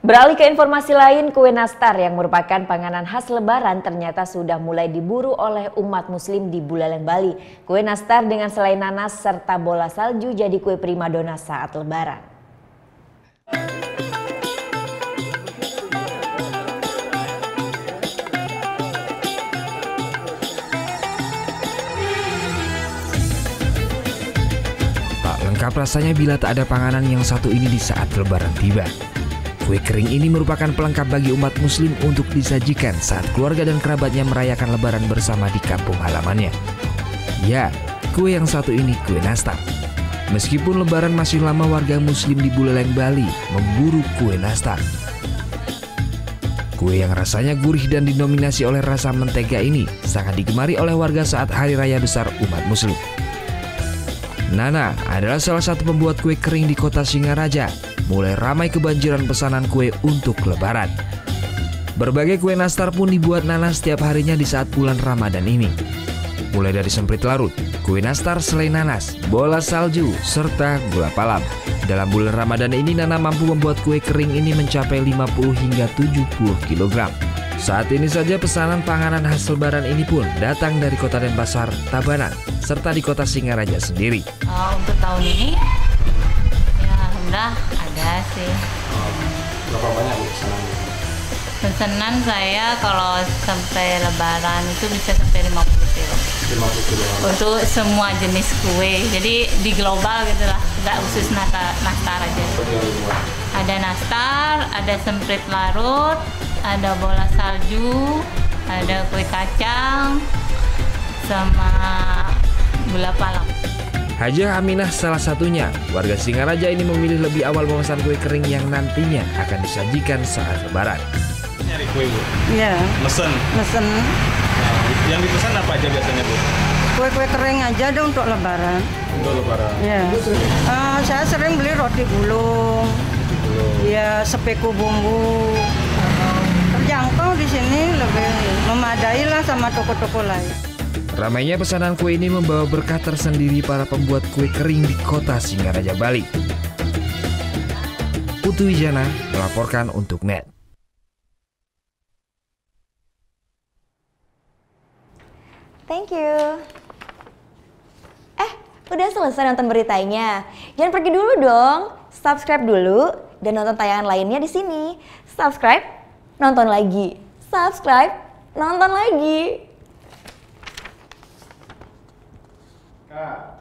Beralih ke informasi lain, kue nastar yang merupakan panganan khas Lebaran ternyata sudah mulai diburu oleh umat muslim di Buleleng, Bali. Kue nastar dengan selai nanas serta bola salju jadi kue primadona saat Lebaran. Tak lengkap rasanya bila tak ada panganan yang satu ini di saat Lebaran tiba. Kue kering ini merupakan pelengkap bagi umat muslim untuk disajikan saat keluarga dan kerabatnya merayakan Lebaran bersama di kampung halamannya. Ya, kue yang satu ini kue nastar. Meskipun Lebaran masih lama, warga muslim di Buleleng, Bali memburu kue nastar. Kue yang rasanya gurih dan didominasi oleh rasa mentega ini sangat digemari oleh warga saat hari raya besar umat muslim. Nana adalah salah satu pembuat kue kering di kota Singaraja. Mulai ramai kebanjiran pesanan kue untuk Lebaran. Berbagai kue nastar pun dibuat Nana setiap harinya di saat bulan Ramadan ini. Mulai dari semprit larut, kue nastar selai nanas, bola salju, serta gula palem. Dalam bulan Ramadan ini Nana mampu membuat kue kering ini mencapai 50 hingga 70 kg. Saat ini saja pesanan panganan khas Lebaran ini pun datang dari Kota Denpasar, Tabanan, serta di kota Singaraja sendiri. Untuk tahun ini, ya alhamdulillah ada sih. Berapa banyak pesanan? Pesanan saya kalau sampai Lebaran itu bisa sampai 50 kilo. 50 kilo. Untuk semua jenis kue, jadi di global gitulah, nggak khusus nastar aja. Ada nastar, ada semprit larut, ada bola salju, ada kue kacang, sama gula palem. Hajah Aminah salah satunya. Warga Singaraja ini memilih lebih awal memesan kue kering yang nantinya akan disajikan saat Lebaran. Nyari kue, Bu? Iya. Mesen? Mesen. Nah, yang dipesan apa aja biasanya, Bu? Kue-kue kering aja dong untuk Lebaran. Untuk Lebaran? Iya. Saya sering beli roti gulung. Iya, sepeku bumbu. Terjangkau di sini, lebih memadai lah sama toko-toko lain. Ramainya pesanan kue ini membawa berkah tersendiri para pembuat kue kering di kota Singaraja, Bali. Putu Wijana melaporkan untuk NET. Thank you. Udah selesai nonton beritanya? Jangan pergi dulu dong. Subscribe dulu dan nonton tayangan lainnya di sini. Subscribe, nonton lagi. Subscribe, nonton lagi. Kak.